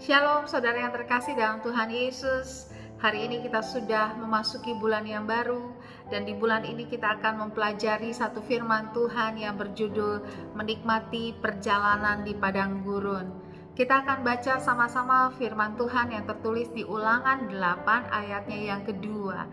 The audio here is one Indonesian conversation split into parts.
Shalom saudara yang terkasih dalam Tuhan Yesus. Hari ini kita sudah memasuki bulan yang baru, dan di bulan ini kita akan mempelajari satu firman Tuhan yang berjudul menikmati perjalanan di padang gurun. Kita akan baca sama-sama firman Tuhan yang tertulis di Ulangan 8 ayatnya yang kedua.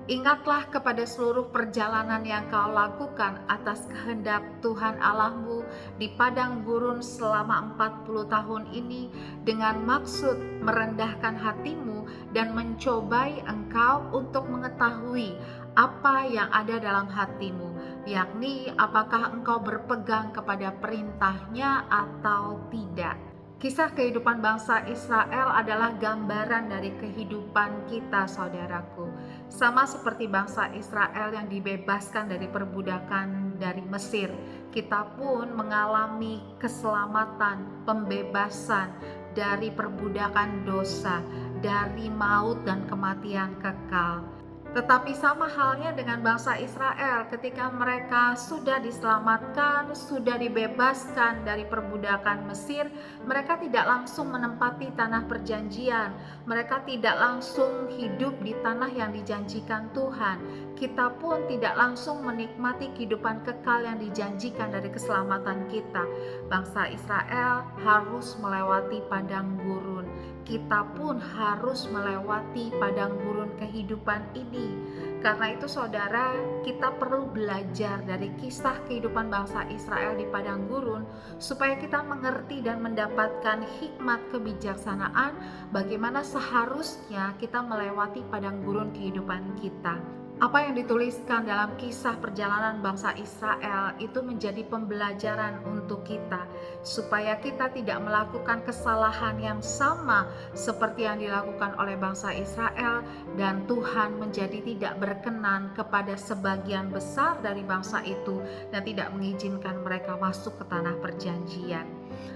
Ingatlah kepada seluruh perjalanan yang kau lakukan atas kehendak Tuhan Allahmu di padang gurun selama 40 tahun ini, dengan maksud merendahkan hatimu dan mencobai engkau untuk mengetahui apa yang ada dalam hatimu, yakni apakah engkau berpegang kepada perintahnya atau tidak. Kisah kehidupan bangsa Israel adalah gambaran dari kehidupan kita, saudaraku. Sama seperti bangsa Israel yang dibebaskan dari perbudakan dari Mesir, kita pun mengalami keselamatan, pembebasan dari perbudakan dosa, dari maut dan kematian kekal. Tetapi sama halnya dengan bangsa Israel, ketika mereka sudah diselamatkan, sudah dibebaskan dari perbudakan Mesir, mereka tidak langsung menempati tanah perjanjian. Mereka tidak langsung hidup di tanah yang dijanjikan Tuhan. Kita pun tidak langsung menikmati kehidupan kekal yang dijanjikan dari keselamatan kita. Bangsa Israel harus melewati padang gurun. Kita pun harus melewati padang gurun kehidupan ini. Karena itu saudara, kita perlu belajar dari kisah kehidupan bangsa Israel di padang gurun, supaya kita mengerti dan mendapatkan hikmat kebijaksanaan bagaimana seharusnya kita melewati padang gurun kehidupan kita. Apa yang dituliskan dalam kisah perjalanan bangsa Israel itu menjadi pembelajaran untuk kita, supaya kita tidak melakukan kesalahan yang sama seperti yang dilakukan oleh bangsa Israel, dan Tuhan menjadi tidak berkenan kepada sebagian besar dari bangsa itu dan tidak mengizinkan mereka masuk ke tanah perjanjian.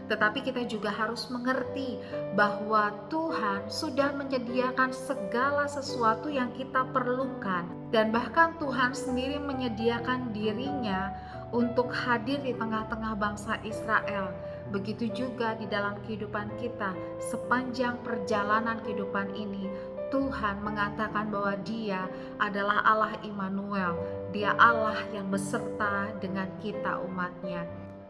Tetapi kita juga harus mengerti bahwa Tuhan sudah menyediakan segala sesuatu yang kita perlukan, dan bahkan Tuhan sendiri menyediakan dirinya untuk hadir di tengah-tengah bangsa Israel. Begitu juga di dalam kehidupan kita. Sepanjang perjalanan kehidupan ini, Tuhan mengatakan bahwa Dia adalah Allah Immanuel. Dia Allah yang beserta dengan kita, umatnya.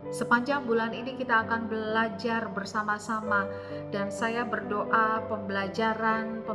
Sepanjang bulan ini kita akan belajar bersama-sama, dan saya berdoa pembelajaran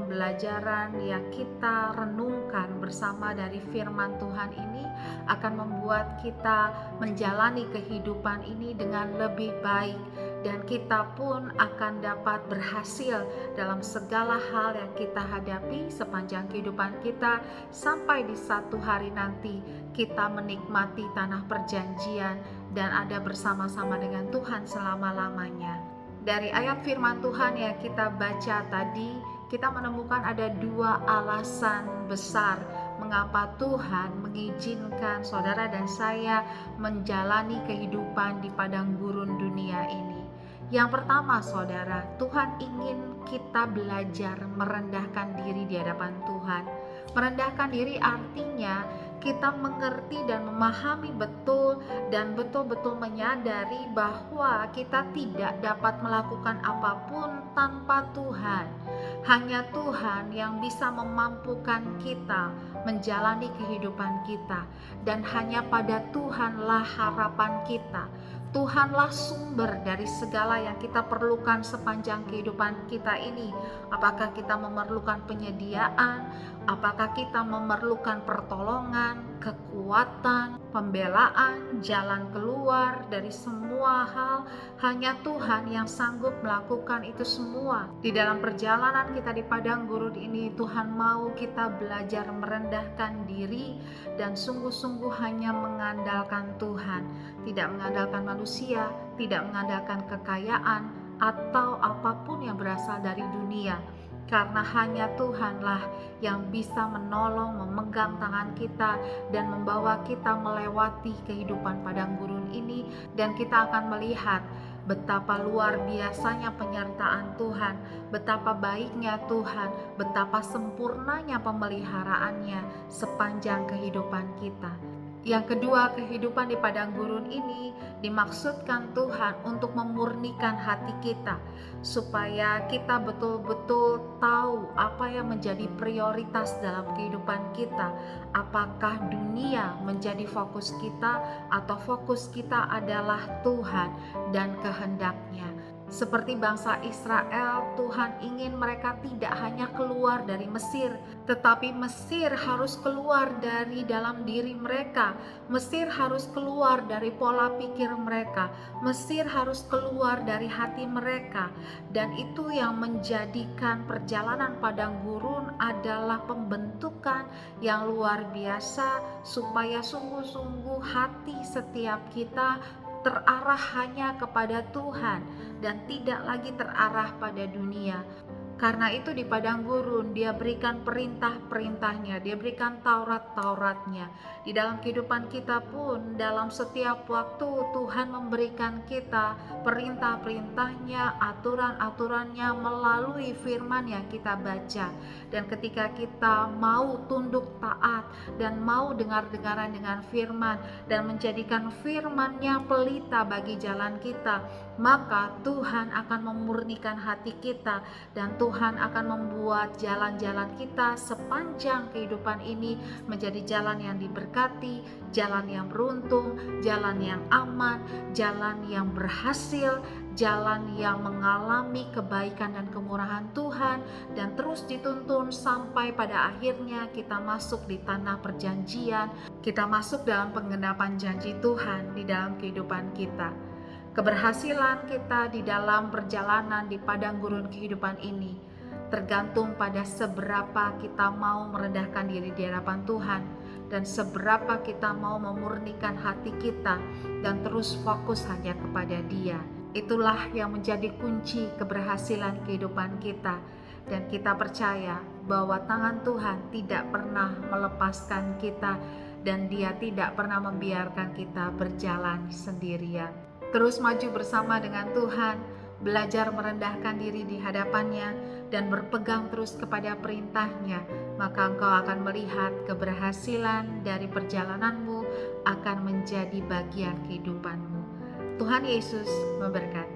yang kita renungkan bersama dari firman Tuhan ini akan membuat kita menjalani kehidupan ini dengan lebih baik, dan kita pun akan dapat berhasil dalam segala hal yang kita hadapi sepanjang kehidupan kita, sampai di satu hari nanti kita menikmati tanah perjanjian dan ada bersama-sama dengan Tuhan selama-lamanya. Dari ayat firman Tuhan yang kita baca tadi, kita menemukan ada dua alasan besar mengapa Tuhan mengizinkan saudara dan saya menjalani kehidupan di padang gurun dunia ini. Yang pertama, saudara, Tuhan ingin kita belajar merendahkan diri di hadapan Tuhan. Merendahkan diri artinya kita mengerti dan memahami betul dan betul-betul menyadari bahwa kita tidak dapat melakukan apapun tanpa Tuhan. Hanya Tuhan yang bisa memampukan kita menjalani kehidupan kita, dan hanya pada Tuhanlah harapan kita. Tuhanlah sumber dari segala yang kita perlukan sepanjang kehidupan kita ini. Apakah kita memerlukan penyediaan, apakah kita memerlukan pertolongan, kekuatan, pembelaan, jalan keluar dari semua hal, hanya Tuhan yang sanggup melakukan itu semua. Di dalam perjalanan kita di padang gurun ini, Tuhan mau kita belajar merendahkan diri dan sungguh-sungguh hanya mengandalkan Tuhan, tidak mengandalkan manusia, tidak mengandalkan kekayaan atau apapun yang berasal dari dunia. Karena hanya Tuhanlah yang bisa menolong, memegang tangan kita dan membawa kita melewati kehidupan padang gurun ini. Dan kita akan melihat betapa luar biasanya penyertaan Tuhan, betapa baiknya Tuhan, betapa sempurnanya pemeliharaannya sepanjang kehidupan kita. Yang kedua, kehidupan di padang gurun ini dimaksudkan Tuhan untuk memurnikan hati kita, supaya kita betul-betul tahu apa yang menjadi prioritas dalam kehidupan kita. Apakah dunia menjadi fokus kita, atau fokus kita adalah Tuhan dan kehendak-Nya. Seperti bangsa Israel, Tuhan ingin mereka tidak hanya keluar dari Mesir, tetapi Mesir harus keluar dari dalam diri mereka. Mesir harus keluar dari pola pikir mereka. Mesir harus keluar dari hati mereka. Dan itu yang menjadikan perjalanan padang gurun adalah pembentukan yang luar biasa, supaya sungguh-sungguh hati setiap kita terarah hanya kepada Tuhan dan tidak lagi terarah pada dunia. Karena itu di padang gurun Dia berikan perintah-perintahnya, Dia berikan Taurat-Tauratnya. Di dalam kehidupan kita pun, dalam setiap waktu Tuhan memberikan kita perintah-perintahnya, aturan-aturannya melalui firman yang kita baca. Dan ketika kita mau tunduk taat dan mau dengar-dengaran dengan firman dan menjadikan firman-Nya pelita bagi jalan kita, maka Tuhan akan memurnikan hati kita, dan Tuhan akan membuat jalan-jalan kita sepanjang kehidupan ini menjadi jalan yang diberkati, jalan yang beruntung, jalan yang aman, jalan yang berhasil, jalan yang mengalami kebaikan dan kemurahan Tuhan, dan terus dituntun sampai pada akhirnya kita masuk di tanah perjanjian, kita masuk dalam penggenapan janji Tuhan di dalam kehidupan kita. Keberhasilan kita di dalam perjalanan di padang gurun kehidupan ini tergantung pada seberapa kita mau merendahkan diri di hadapan Tuhan, dan seberapa kita mau memurnikan hati kita dan terus fokus hanya kepada Dia. Itulah yang menjadi kunci keberhasilan kehidupan kita, dan kita percaya bahwa tangan Tuhan tidak pernah melepaskan kita, dan Dia tidak pernah membiarkan kita berjalan sendirian. Terus maju bersama dengan Tuhan, belajar merendahkan diri di hadapan-Nya, dan berpegang terus kepada perintah-Nya, maka engkau akan melihat keberhasilan dari perjalananmu akan menjadi bagian kehidupanmu. Tuhan Yesus memberkati.